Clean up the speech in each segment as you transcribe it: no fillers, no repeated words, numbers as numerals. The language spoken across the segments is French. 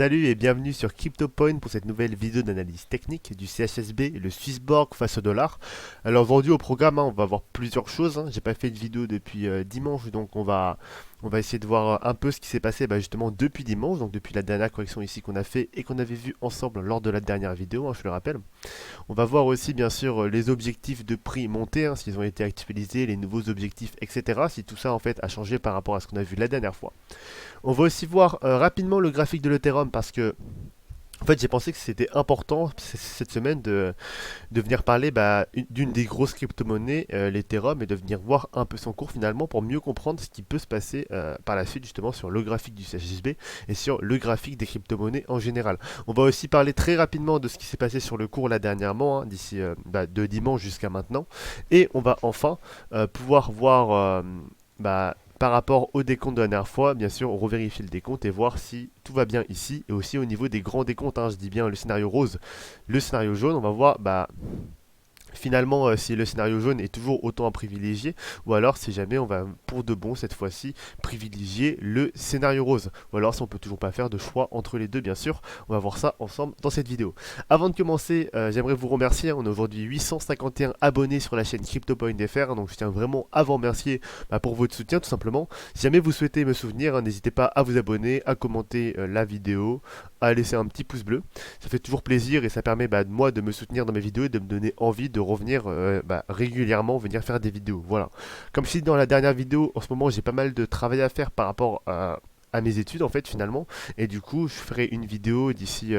Salut et bienvenue sur CryptoPoint pour cette nouvelle vidéo d'analyse technique du CHSB, le Swissborg face au dollar. Alors aujourd'hui au programme, on va voir plusieurs choses. J'ai pas fait de vidéo depuis dimanche, donc on va essayer de voir un peu ce qui s'est passé justement depuis dimanche, donc depuis la dernière correction ici qu'on a fait et qu'on avait vu ensemble lors de la dernière vidéo, je le rappelle. On va voir aussi bien sûr les objectifs de prix montés, s'ils ont été actualisés, les nouveaux objectifs, etc. Si tout ça en fait a changé par rapport à ce qu'on a vu la dernière fois. On va aussi voir rapidement le graphique de l'Ethereum parce que en fait j'ai pensé que c'était important cette semaine de venir parler d'une des grosses crypto-monnaies, l'Ethereum, et de venir voir un peu son cours finalement pour mieux comprendre ce qui peut se passer par la suite justement sur le graphique du CHSB et sur le graphique des crypto-monnaies en général. On va aussi parler très rapidement de ce qui s'est passé sur le cours là dernièrement, d'ici de dimanche jusqu'à maintenant, et on va enfin pouvoir voir par rapport au décompte de la dernière fois, bien sûr, on revérifie le décompte et voir si tout va bien ici. Et aussi au niveau des grands décomptes, je dis bien le scénario rose, le scénario jaune, on va voir finalement si le scénario jaune est toujours autant à privilégier ou alors si jamais on va pour de bon cette fois-ci privilégier le scénario rose ou alors si on peut toujours pas faire de choix entre les deux bien sûr. On va voir ça ensemble dans cette vidéo. Avant de commencer, j'aimerais vous remercier. On a aujourd'hui 851 abonnés sur la chaîne CryptoPoint.fr, donc je tiens vraiment à vous remercier pour votre soutien tout simplement. Si jamais vous souhaitez me souvenir, n'hésitez pas à vous abonner, à commenter la vidéo, à laisser un petit pouce bleu. Ça fait toujours plaisir et ça permet moi de me soutenir dans mes vidéos et de me donner envie de revenir régulièrement venir faire des vidéos. Voilà. Comme si dans la dernière vidéo, en ce moment j'ai pas mal de travail à faire par rapport à mes études en fait finalement. Et du coup je ferai une vidéo d'ici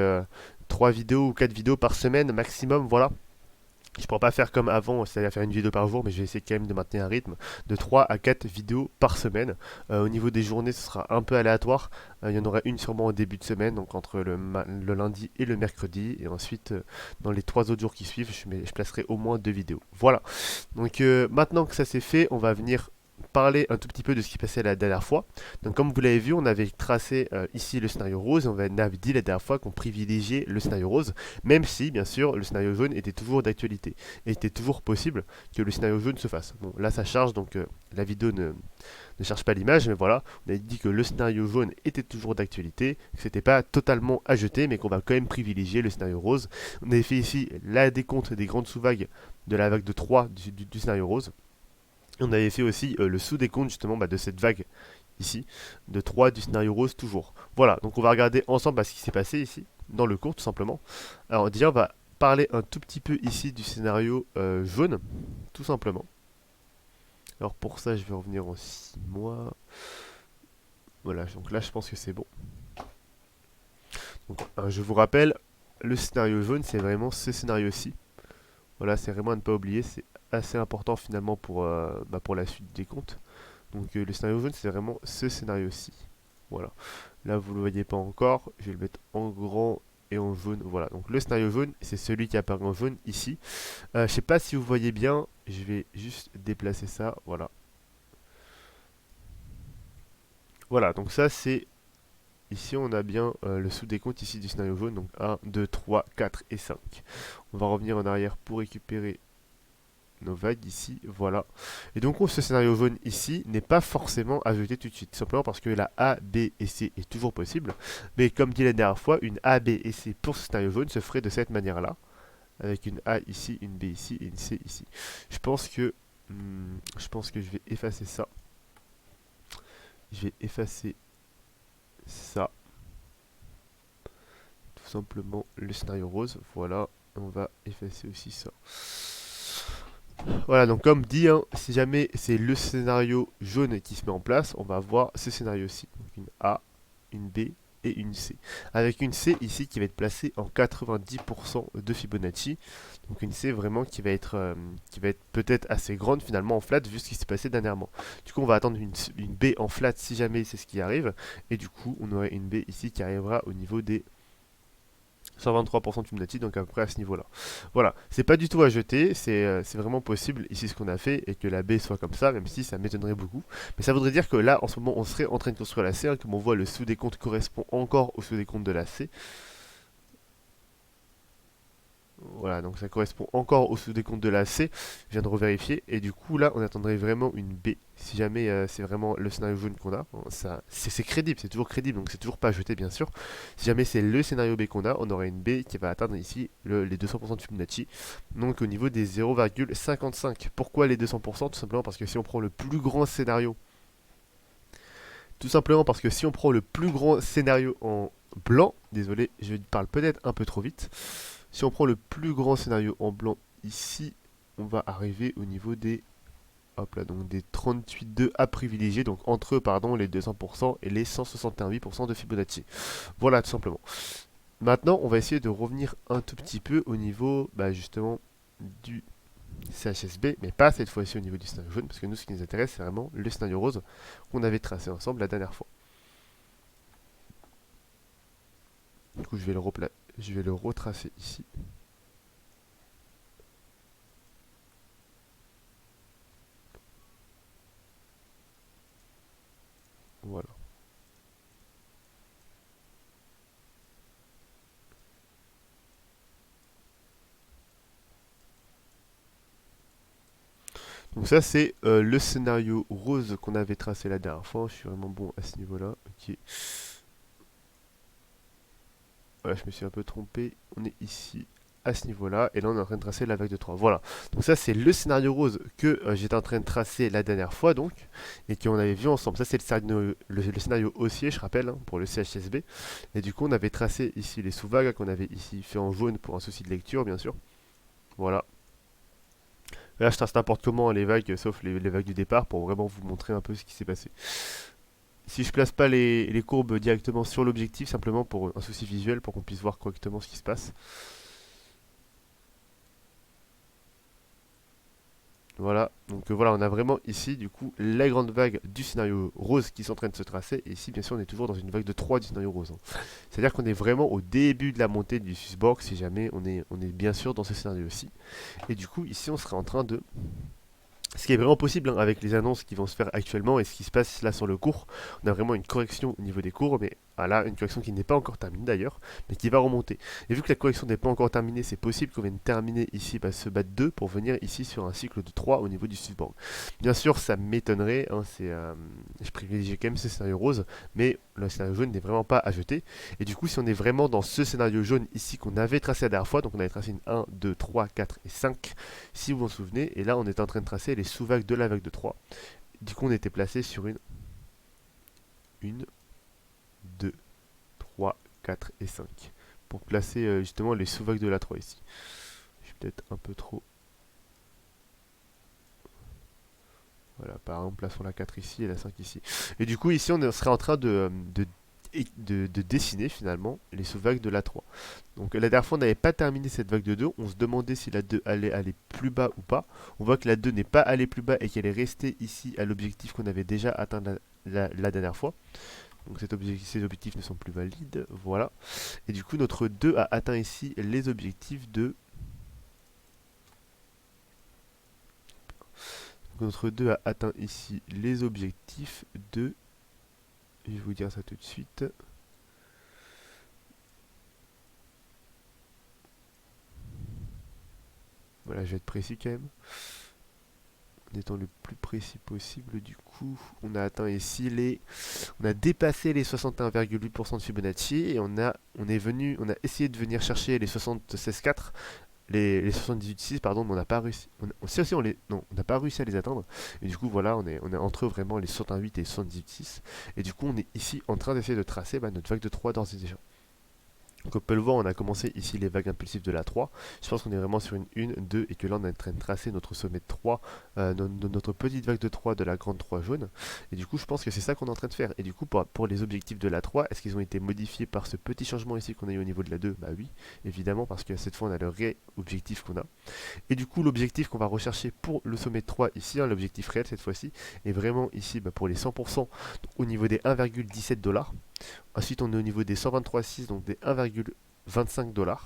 3 vidéos ou 4 vidéos par semaine maximum. Voilà. Je pourrais pas faire comme avant, c'est-à-dire faire une vidéo par jour, mais je vais essayer quand même de maintenir un rythme de 3 à 4 vidéos par semaine. Au niveau des journées, ce sera un peu aléatoire. Il y en aura une sûrement au début de semaine, donc entre le lundi et le mercredi. Et ensuite, dans les 3 autres jours qui suivent, je placerai au moins 2 vidéos. Voilà. Donc maintenant que ça c'est fait, on va venir parler un tout petit peu de ce qui passait la dernière fois. Donc comme vous l'avez vu, on avait tracé ici le scénario rose, et on avait dit la dernière fois qu'on privilégiait le scénario rose, même si bien sûr le scénario jaune était toujours d'actualité, et était toujours possible que le scénario jaune se fasse. Bon là ça charge, donc la vidéo ne cherche pas l'image, mais voilà, on avait dit que le scénario jaune était toujours d'actualité, que c'était pas totalement à jeter, mais qu'on va quand même privilégier le scénario rose. On avait fait ici la décompte des grandes sous-vagues de la vague de 3 du scénario rose. On avait fait aussi le sous-décompte justement de cette vague ici, de 3 du scénario rose toujours. Voilà, donc on va regarder ensemble ce qui s'est passé ici, dans le cours tout simplement. Alors déjà on va parler un tout petit peu ici du scénario jaune, tout simplement. Alors pour ça je vais revenir en 6 mois. Voilà, donc là je pense que c'est bon. Donc je vous rappelle, le scénario jaune c'est vraiment ce scénario-ci. Voilà, c'est vraiment à ne pas oublier, c'est assez important finalement pour la suite des comptes. Donc le scénario jaune c'est vraiment ce scénario-ci. Voilà. Là vous ne le voyez pas encore, je vais le mettre en grand et en jaune. Voilà, donc le scénario jaune c'est celui qui apparaît en jaune ici. Je sais pas si vous voyez bien, je vais juste déplacer ça. Voilà. Voilà, donc ça c'est... Ici on a bien le sous-décompte ici du scénario jaune. Donc 1, 2, 3, 4 et 5. On va revenir en arrière pour récupérer nos vagues ici, voilà. Et donc ce scénario jaune ici n'est pas forcément à jeter tout de suite, simplement parce que la A, B et C est toujours possible. Mais comme dit la dernière fois, une A, B et C pour ce scénario jaune se ferait de cette manière-là, avec une A ici, une B ici et une C ici. Je pense que je vais effacer ça. Je vais effacer ça. Tout simplement le scénario rose, voilà. On va effacer aussi ça. Voilà, donc comme dit, si jamais c'est le scénario jaune qui se met en place, on va avoir ce scénario-ci. Donc une A, une B et une C. Avec une C ici qui va être placée en 90% de Fibonacci. Donc une C vraiment qui va être peut-être assez grande finalement en flat vu ce qui s'est passé dernièrement. Du coup on va attendre une B en flat si jamais c'est ce qui arrive. Et du coup on aurait une B ici qui arrivera au niveau des 123% de Fibonacci, donc à peu près à ce niveau-là. Voilà, c'est pas du tout à jeter, c'est vraiment possible ici ce qu'on a fait et que la B soit comme ça, même si ça m'étonnerait beaucoup. Mais ça voudrait dire que là, en ce moment, on serait en train de construire la C, comme on voit, le sous-décompte correspond encore au sous-décompte de la C. Voilà, donc ça correspond encore au sous-décompte de la C. Je viens de revérifier. Et du coup, là, on attendrait vraiment une B. Si jamais c'est vraiment le scénario jaune qu'on a, bon, ça, c'est crédible, c'est toujours crédible, donc c'est toujours pas jeté, bien sûr. Si jamais c'est le scénario B qu'on a, on aurait une B qui va atteindre ici les 200% de Fibonacci. Donc au niveau des 0,55. Pourquoi les 200%? Tout simplement parce que si on prend le plus grand scénario, tout simplement parce que si on prend le plus grand scénario en blanc, désolé, je parle peut-être un peu trop vite. Si on prend le plus grand scénario en blanc ici, on va arriver au niveau des, hop là, donc des 38,2 à privilégier, donc entre pardon, les 200% et les 161,8% de Fibonacci. Voilà, tout simplement. Maintenant, on va essayer de revenir un tout petit peu au niveau justement du CHSB, mais pas cette fois-ci au niveau du scénario jaune, parce que nous, ce qui nous intéresse, c'est vraiment le scénario rose qu'on avait tracé ensemble la dernière fois. Du coup, je vais le retracer ici. Voilà. Donc ça, c'est le scénario rose qu'on avait tracé la dernière fois. Je suis vraiment bon à ce niveau-là. Ok. Voilà, je me suis un peu trompé. On est ici, à ce niveau-là. Et là, on est en train de tracer la vague de 3. Voilà. Donc ça, c'est le scénario rose que j'étais en train de tracer la dernière fois, donc. Et qu'on avait vu ensemble. Ça, c'est le scénario haussier, je rappelle, hein, pour le CHSB. Et du coup, on avait tracé ici les sous-vagues, qu'on avait ici fait en jaune pour un souci de lecture, bien sûr. Voilà. Là, je trace n'importe comment les vagues, sauf les vagues du départ, pour vraiment vous montrer un peu ce qui s'est passé. Si je place pas les courbes directement sur l'objectif, simplement pour un souci visuel, pour qu'on puisse voir correctement ce qui se passe. Voilà, donc voilà, on a vraiment ici du coup la grande vague du scénario rose qui sont en train de se tracer. Et ici, bien sûr, on est toujours dans une vague de 3 du scénario rose, hein. C'est-à-dire qu'on est vraiment au début de la montée du Swissborg, si jamais on est bien sûr dans ce scénario-ci. Et du coup, ici, on serait en train de ce qui est vraiment possible, hein, avec les annonces qui vont se faire actuellement et ce qui se passe là sur le cours. On a vraiment une correction au niveau des cours, mais là, une correction qui n'est pas encore terminée d'ailleurs, mais qui va remonter. Et vu que la correction n'est pas encore terminée, c'est possible qu'on vienne terminer ici ce bat 2 pour venir ici sur un cycle de 3 au niveau du Swissborg. Bien sûr, ça m'étonnerait, hein, je privilégie quand même ce scénario rose, mais le scénario jaune n'est vraiment pas à jeter. Et du coup, si on est vraiment dans ce scénario jaune ici qu'on avait tracé la dernière fois, donc on avait tracé une 1, 2, 3, 4 et 5, si vous vous en souvenez, et là on est en train de tracer les sous-vagues de la vague de 3. Du coup, on était placé sur une 2, 3, 4 et 5. Pour placer justement les sous-vagues de la 3 ici. Je suis peut-être un peu trop. Voilà, par exemple, plaçons la 4 ici et la 5 ici. Et du coup, ici, on serait en train de dessiner finalement les sous-vagues de la 3. Donc la dernière fois, on n'avait pas terminé cette vague de 2. On se demandait si la 2 allait aller plus bas ou pas. On voit que la 2 n'est pas allée plus bas et qu'elle est restée ici à l'objectif qu'on avait déjà atteint la dernière fois. Donc ces objectifs ne sont plus valides. Voilà. Et du coup, notre 2 a atteint ici les objectifs de... Notre 2 a atteint ici les objectifs de... Je vais vous dire ça tout de suite. Voilà, je vais être précis quand même. En étant le plus précis possible, du coup, on a atteint ici on a dépassé les 61,8% de Fibonacci et on a essayé de venir chercher les 76,4, les 78,6 pardon, mais on n'a pas réussi. On n'a pas réussi à les atteindre. Et du coup, voilà, on est entre vraiment les 61,8 et 78,6. Et du coup, on est ici en train d'essayer de tracer notre vague de 3 d'ores et déjà. Donc on peut le voir, on a commencé ici les vagues impulsives de la 3. Je pense qu'on est vraiment sur une 1, 2 et que là on est en train de tracer notre sommet de 3, notre petite vague de 3 de la grande 3 jaune. Et du coup je pense que c'est ça qu'on est en train de faire. Et du coup pour les objectifs de la 3, est-ce qu'ils ont été modifiés par ce petit changement ici qu'on a eu au niveau de la 2? Bah oui, évidemment, parce que cette fois on a le réel objectif qu'on a. Et du coup l'objectif qu'on va rechercher pour le sommet de 3 ici, hein, l'objectif réel cette fois-ci, est vraiment ici pour les 100% au niveau des 1,17 $. Ensuite, on est au niveau des 123,6, donc des 1,25 $.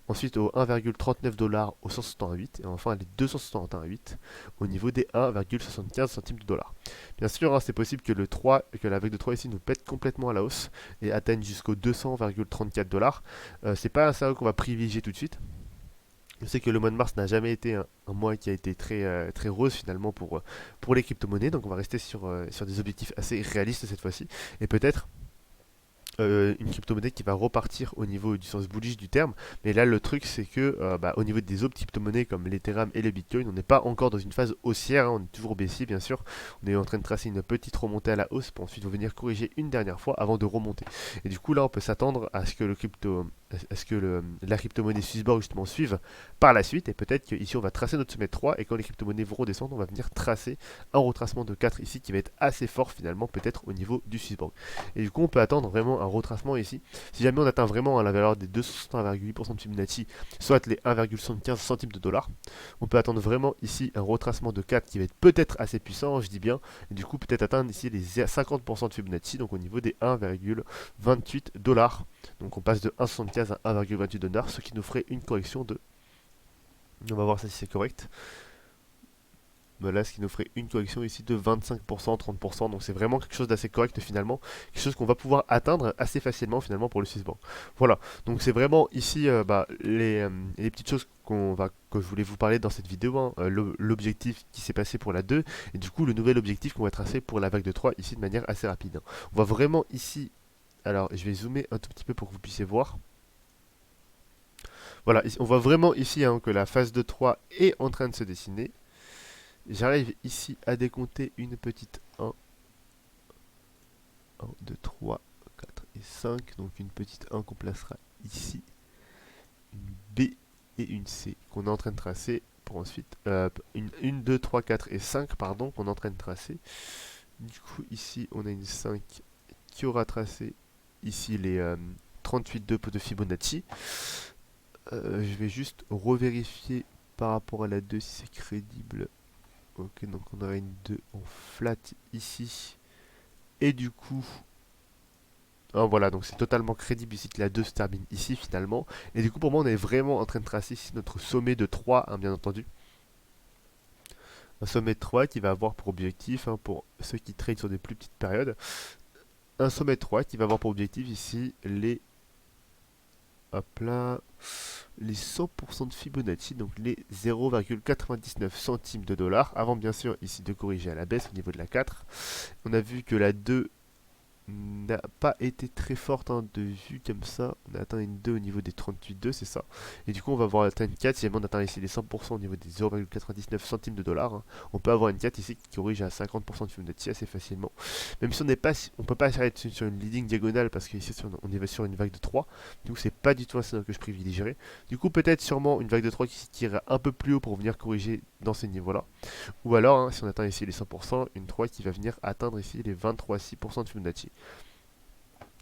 Ensuite, au 1,39 $ au 168. Et enfin, les 261,8 au niveau des 1,75 centimes de dollar. Bien sûr, hein, c'est possible que le 3, que la vague de 3 ici nous pète complètement à la hausse et atteigne jusqu'au 200,34 $. C'est pas un scénario qu'on va privilégier tout de suite. Je sais que le mois de mars n'a jamais été un mois qui a été très rose finalement pour les crypto-monnaies, donc on va rester sur des objectifs assez réalistes cette fois-ci, et peut-être une crypto-monnaie qui va repartir au niveau du sens bullish du terme. Mais là, le truc, c'est que au niveau des autres crypto-monnaies comme l'Ethereum et le Bitcoin, on n'est pas encore dans une phase haussière, hein, on est toujours baissier, bien sûr. On est en train de tracer une petite remontée à la hausse pour ensuite venir corriger une dernière fois avant de remonter. Et du coup, là, on peut s'attendre à ce que la crypto-monnaie Swissborg justement suive par la suite. Et peut-être qu'ici, on va tracer notre sommet de 3. Et quand les crypto-monnaies vont redescendre, on va venir tracer un retracement de 4 ici qui va être assez fort finalement, peut-être au niveau du Swissborg. Et du coup, on peut attendre vraiment un retracement ici. Si jamais on atteint vraiment la valeur des 261,8% de Fibonacci, soit les 1,75 centimes de dollars, on peut attendre vraiment ici un retracement de 4 qui va être peut-être assez puissant, je dis bien, et du coup peut-être atteindre ici les 50% de Fibonacci, donc au niveau des 1,28 dollars. Donc on passe de 1,75 à 1,28 dollars, ce qui nous ferait une correction de... On va voir ça si c'est correct. Là, ce qui nous ferait une correction ici de 25%, 30%, donc c'est vraiment quelque chose d'assez correct finalement, quelque chose qu'on va pouvoir atteindre assez facilement finalement pour le Swissborg. Voilà, donc c'est vraiment ici les petites choses que je voulais vous parler dans cette vidéo, hein, l'objectif qui s'est passé pour la 2, et du coup le nouvel objectif qu'on va tracer pour la vague de 3 ici de manière assez rapide. On voit vraiment ici, alors je vais zoomer un tout petit peu pour que vous puissiez voir. Voilà, on voit vraiment ici hein, que la phase de 3 est en train de se dessiner. J'arrive ici à décompter une petite 1, 1, 2, 3, 4 et 5. Donc une petite 1 qu'on placera ici, une B et une C qu'on est en train de tracer pour ensuite une 2, 3, 4 et 5 pardon qu'on est en train de tracer. Du coup ici on a une 5 qui aura tracé ici les 38,2 de Fibonacci. Je vais juste revérifier par rapport à la 2 si c'est crédible. Ok, donc on aura une 2 en flat ici. Et du coup, voilà, donc c'est totalement crédible ici que la 2 se termine ici finalement. Et du coup, pour moi, on est vraiment en train de tracer ici notre sommet de 3, hein, bien entendu. Un sommet de 3 qui va avoir pour objectif, hein, pour ceux qui trade sur des plus petites périodes, un sommet de 3 qui va avoir pour objectif ici les... Hop là, les 100% de Fibonacci, donc les 0,99 centimes de dollars, avant bien sûr ici de corriger à la baisse au niveau de la 4. On a vu que la 2 n'a pas été très forte hein, de vue comme ça. On a atteint une 2 au niveau des 38,2, c'est ça. Et du coup, on va avoir atteint une 4. Si jamais on atteint ici les 100% au niveau des 0,99 centimes de dollars, hein, on peut avoir une 4 ici qui corrige à 50% de Fibonacci assez facilement. Même si on peut pas s'arrêter sur une leading diagonale parce qu'ici on est sur une vague de 3. Du coup, c'est pas du tout un scénario que je privilégierais. Du coup, peut-être sûrement une vague de 3 qui tire un peu plus haut pour venir corriger dans ces niveaux-là. Ou alors, hein, si on atteint ici les 100%, une 3 qui va venir atteindre ici les 23,6% de Fibonacci.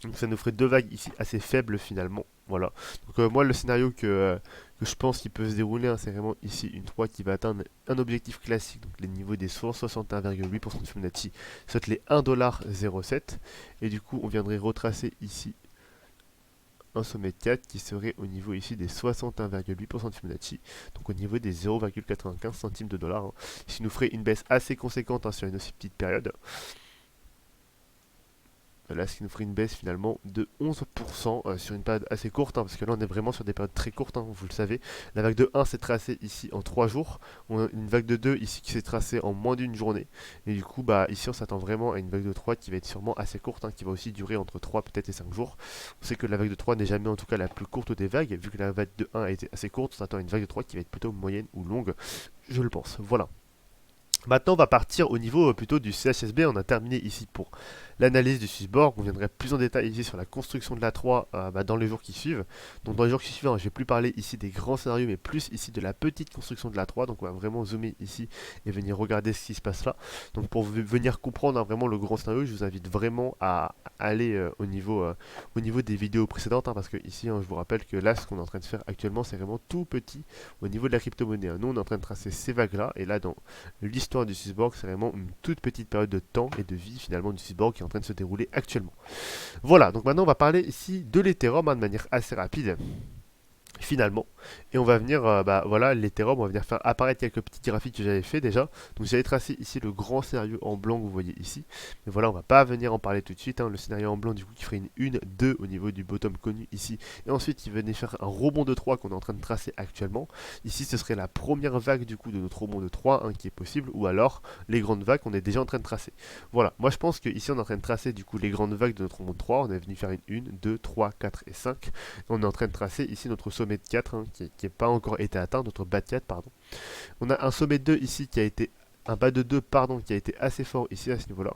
Donc ça nous ferait deux vagues ici assez faibles finalement. Voilà. Donc moi le scénario que je pense qu'il peut se dérouler, hein, c'est vraiment ici une 3 qui va atteindre un objectif classique, donc les niveaux des 161,8% de Fibonacci, soit les 1,07$. Et du coup on viendrait retracer ici un sommet de 4 qui serait au niveau ici des 61,8% de Fibonacci, donc au niveau des 0,95 centimes de dollars, hein, ce qui nous ferait une baisse assez conséquente hein, sur une aussi petite période. Là, ce qui nous ferait une baisse finalement de 11% sur une période assez courte, hein, parce que là on est vraiment sur des périodes très courtes, hein, vous le savez. La vague de 1 s'est tracée ici en 3 jours, on a une vague de 2 ici qui s'est tracée en moins d'une journée, et du coup ici on s'attend vraiment à une vague de 3 qui va être sûrement assez courte, hein, qui va aussi durer entre 3 peut-être et 5 jours. On sait que la vague de 3 n'est jamais en tout cas la plus courte des vagues, vu que la vague de 1 a été assez courte, on s'attend à une vague de 3 qui va être plutôt moyenne ou longue, je le pense. Voilà. Maintenant, on va partir au niveau plutôt du CHSB. On a terminé ici pour l'analyse du Swissborg. On viendrait plus en détail ici sur la construction de la 3 dans les jours qui suivent. Donc dans les jours qui suivent, hein, je vais plus parler ici des grands scénarios, mais plus ici de la petite construction de la 3. Donc on va vraiment zoomer ici et venir regarder ce qui se passe là. Donc pour venir comprendre hein, vraiment le grand scénario, je vous invite vraiment à aller au niveau des vidéos précédentes. Hein, parce que ici, hein, je vous rappelle que là, ce qu'on est en train de faire actuellement, c'est vraiment tout petit au niveau de la crypto-monnaie. Hein. Nous, on est en train de tracer ces vagues-là. Et là, dans l'histoire du Swissborg, c'est vraiment une toute petite période de temps et de vie finalement du Swissborg qui est en train de se dérouler actuellement. Voilà, donc maintenant on va parler ici de l'Ethereum hein, de manière assez rapide. Finalement, et on va venir, voilà, l'Ethereum, on va venir faire apparaître quelques petits graphiques que j'avais fait déjà. Donc j'avais tracé ici le grand scénario en blanc que vous voyez ici, mais voilà, on va pas venir en parler tout de suite, hein. Le scénario en blanc du coup qui ferait une 2 au niveau du bottom connu ici, et ensuite il venait faire un rebond de 3 qu'on est en train de tracer actuellement. Ici ce serait la première vague du coup de notre rebond de 3 hein, qui est possible, ou alors les grandes vagues qu'on est déjà en train de tracer. Voilà, moi je pense qu'ici on est en train de tracer du coup les grandes vagues de notre rebond de 3, on est venu faire une 2, 3, 4 et 5. On est en train de tracer ici notre sommet de 4 hein, qui n'est pas encore été atteint, notre bas de 4 pardon. On a un sommet de 2 ici qui a été, un bas de 2 pardon, qui a été assez fort ici à ce niveau là.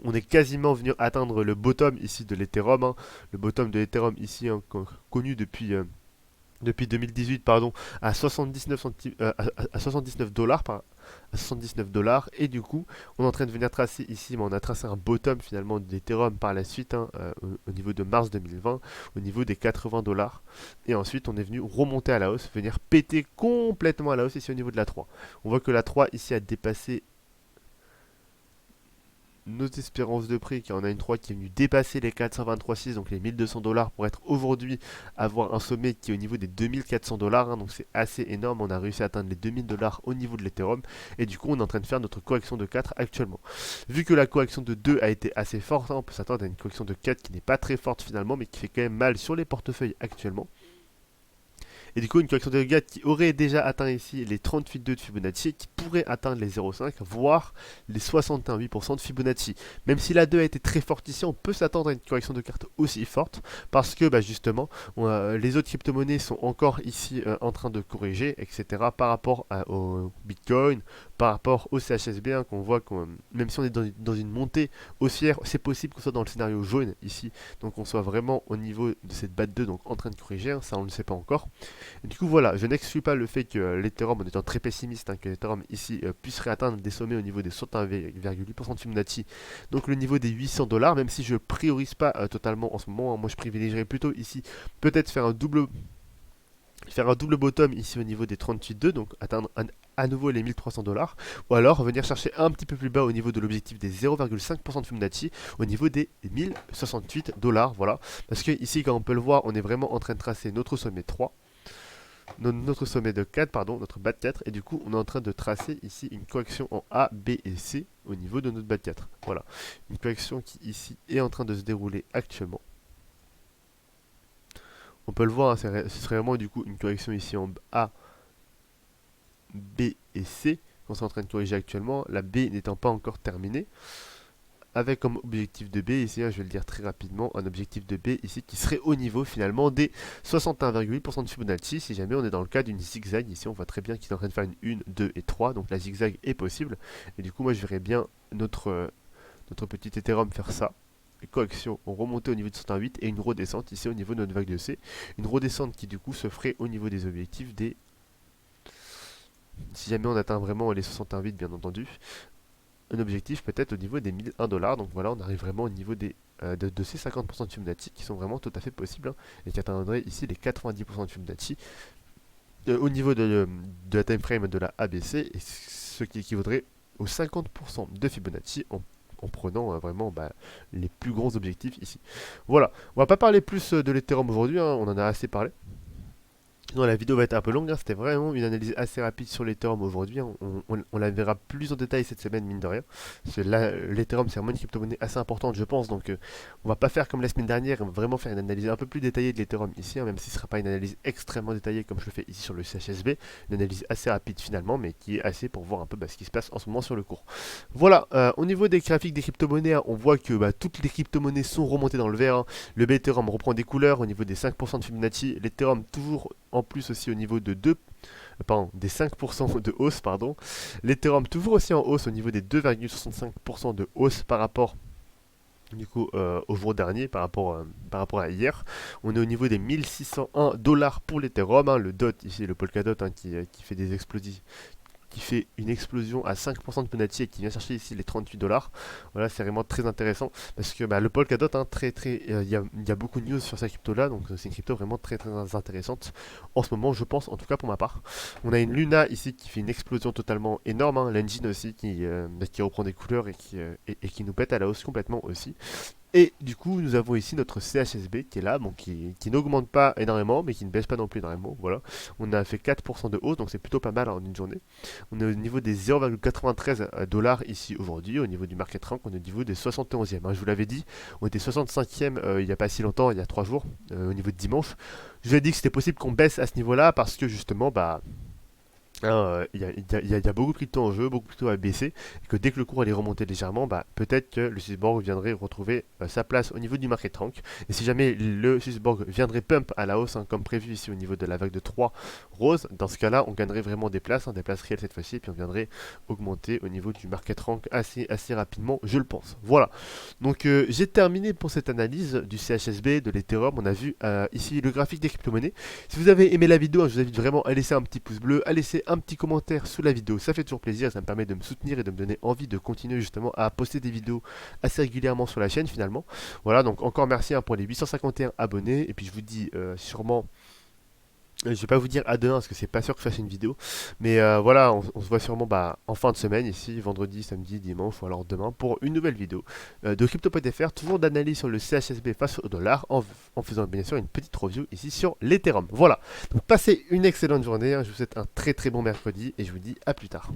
On est quasiment venu atteindre le bottom ici de l'Ethereum, hein. Le bottom de l'Ethereum ici hein, connu depuis 2018 pardon, à 79 à 79 dollars à 79 dollars, et du coup on est en train de venir tracer ici, mais on a tracé un bottom finalement d'Ethereum par la suite hein, au niveau de mars 2020 au niveau des 80 dollars, et ensuite on est venu remonter à la hausse, venir péter complètement à la hausse ici au niveau de la 3. On voit que la 3 ici a dépassé nos espérances de prix, car on a une 3 qui est venue dépasser les 423,6, donc les 1200 dollars, pour être aujourd'hui avoir un sommet qui est au niveau des 2400 dollars, hein, donc c'est assez énorme. On a réussi à atteindre les 2000 dollars au niveau de l'Ethereum, et du coup on est en train de faire notre correction de 4 actuellement. Vu que la correction de 2 a été assez forte, hein, on peut s'attendre à une correction de 4 qui n'est pas très forte finalement, mais qui fait quand même mal sur les portefeuilles actuellement. Et du coup, une correction de gap qui aurait déjà atteint ici les 38,2 de Fibonacci, qui pourrait atteindre les 0,5, voire les 61,8% de Fibonacci. Même si la 2 a été très forte ici, on peut s'attendre à une correction de carte aussi forte, parce que justement, les autres crypto-monnaies sont encore ici en train de corriger, etc. par rapport au Bitcoin, par rapport au CHSB, hein, qu'on voit que même si on est dans une montée haussière, c'est possible qu'on soit dans le scénario jaune ici, donc on soit vraiment au niveau de cette BAT2, donc en train de corriger, hein, ça on ne le sait pas encore. Et du coup voilà, je n'exclus pas le fait que l'Ethereum, en étant très pessimiste, hein, que l'Ethereum ici puisse réatteindre des sommets au niveau des 61,8% de Fibonacci, donc le niveau des 800 dollars, même si je priorise pas totalement en ce moment, hein. Moi je privilégierais plutôt ici peut-être faire un double bottom ici au niveau des 38,2, donc atteindre à nouveau les 1300 dollars, ou alors venir chercher un petit peu plus bas au niveau de l'objectif des 0,5% de Fibonacci, au niveau des 1068 dollars, voilà. Parce que ici, comme on peut le voir, on est vraiment en train de tracer notre sommet 3, notre sommet de 4, pardon, notre bas de 4, et du coup, on est en train de tracer ici une correction en A, B et C au niveau de notre bas de 4. Voilà, une correction qui ici est en train de se dérouler actuellement. On peut le voir, hein, ce serait vraiment du coup une correction ici en A, B et C qu'on est en train de corriger actuellement, la B n'étant pas encore terminée, avec comme objectif de B ici, hein, je vais le dire très rapidement, un objectif de B ici qui serait au niveau finalement des 61,8% de Fibonacci. Si jamais on est dans le cas d'une zigzag, ici on voit très bien qu'il est en train de faire une 1, 2 et 3, donc la zigzag est possible, et du coup moi je verrais bien notre petit Ethereum faire ça. Correction, on remontait au niveau de 108 et une redescente ici au niveau de notre vague de C. Une redescente qui du coup se ferait au niveau des objectifs des... Si jamais on atteint vraiment les 61,8 bien entendu, un objectif peut-être au niveau des 1001 dollars. Donc voilà, on arrive vraiment au niveau de ces 50% de Fibonacci qui sont vraiment tout à fait possibles, hein, et qui atteindraient ici les 90% de Fibonacci au niveau de la time frame de la ABC, et ce qui équivaudrait aux 50% de Fibonacci en prenant vraiment les plus gros objectifs ici. Voilà, on va pas parler plus de l'Ethereum aujourd'hui, hein, on en a assez parlé. Sinon la vidéo va être un peu longue, hein. C'était vraiment une analyse assez rapide sur l'Ethereum aujourd'hui, hein. On la verra plus en détail cette semaine, mine de rien. Parce que là, l'Ethereum c'est vraiment une crypto-monnaie assez importante je pense, donc on va pas faire comme la semaine dernière, on va vraiment faire une analyse un peu plus détaillée de l'Ethereum ici, hein, même si ce ne sera pas une analyse extrêmement détaillée comme je le fais ici sur le CHSB, une analyse assez rapide finalement, mais qui est assez pour voir un peu ce qui se passe en ce moment sur le cours. Voilà, au niveau des graphiques des crypto-monnaies, hein, on voit que toutes les crypto-monnaies sont remontées dans le vert, hein. Le Ethereum reprend des couleurs au niveau des 5% de Fibonacci, l'Ethereum toujours en plus aussi au niveau de des 5% de hausse, pardon. L'Ethereum toujours aussi en hausse au niveau des 2,65% de hausse par rapport du coup au jour dernier, par rapport à hier. On est au niveau des 1601 dollars pour l'Ethereum, hein. Le DOT ici, le Polkadot, hein, qui fait des explosifs, qui fait une explosion à 5% de Fibonacci et qui vient chercher ici les 38 dollars. Voilà, c'est vraiment très intéressant parce que le Polkadot, hein, il y a beaucoup de news sur cette crypto là, donc c'est une crypto vraiment très intéressante en ce moment, je pense, en tout cas pour ma part. On a une Luna ici qui fait une explosion totalement énorme, hein. L'engine aussi qui reprend des couleurs et qui nous pète à la hausse complètement aussi. Et du coup, nous avons ici notre CHSB qui est là, bon, qui n'augmente pas énormément, mais qui ne baisse pas non plus énormément. Voilà, on a fait 4% de hausse, donc c'est plutôt pas mal en une journée. On est au niveau des 0,93 dollars ici aujourd'hui. Au niveau du market rank, on est au niveau des 71e, hein. Je vous l'avais dit, on était 65e il n'y a pas si longtemps, il y a 3 jours, au niveau de dimanche. Je vous ai dit que c'était possible qu'on baisse à ce niveau-là parce que justement, bah, il y a beaucoup de cryptos en jeu, beaucoup de cryptos à baisser, et que dès que le cours allait remonter légèrement, bah, peut-être que le Swissborg viendrait retrouver sa place au niveau du market rank. Et si jamais le Swissborg viendrait pump à la hausse, hein, comme prévu ici au niveau de la vague de 3 roses, dans ce cas-là, on gagnerait vraiment des places, hein, des places réelles cette fois-ci, et puis on viendrait augmenter au niveau du market rank assez rapidement, je le pense. Voilà. Donc j'ai terminé pour cette analyse du CHSB, de l'Ethereum. On a vu ici le graphique des crypto-monnaies. Si vous avez aimé la vidéo, hein, je vous invite vraiment à laisser un petit pouce bleu, à laisser un petit commentaire sous la vidéo. Ça fait toujours plaisir, ça me permet de me soutenir et de me donner envie de continuer justement à poster des vidéos assez régulièrement sur la chaîne finalement. Voilà, donc encore merci, hein, pour les 851 abonnés. Et puis je vous dis sûrement... Je vais pas vous dire à demain parce que c'est pas sûr que je fasse une vidéo. Mais voilà, on se voit sûrement, bah, en fin de semaine ici, vendredi, samedi, dimanche ou alors demain pour une nouvelle vidéo de Crypto.fr. Toujours d'analyse sur le CHSB face au dollar en faisant bien sûr une petite review ici sur l'Ethereum. Voilà, donc passez une excellente journée, hein. Je vous souhaite un très très bon mercredi et je vous dis à plus tard.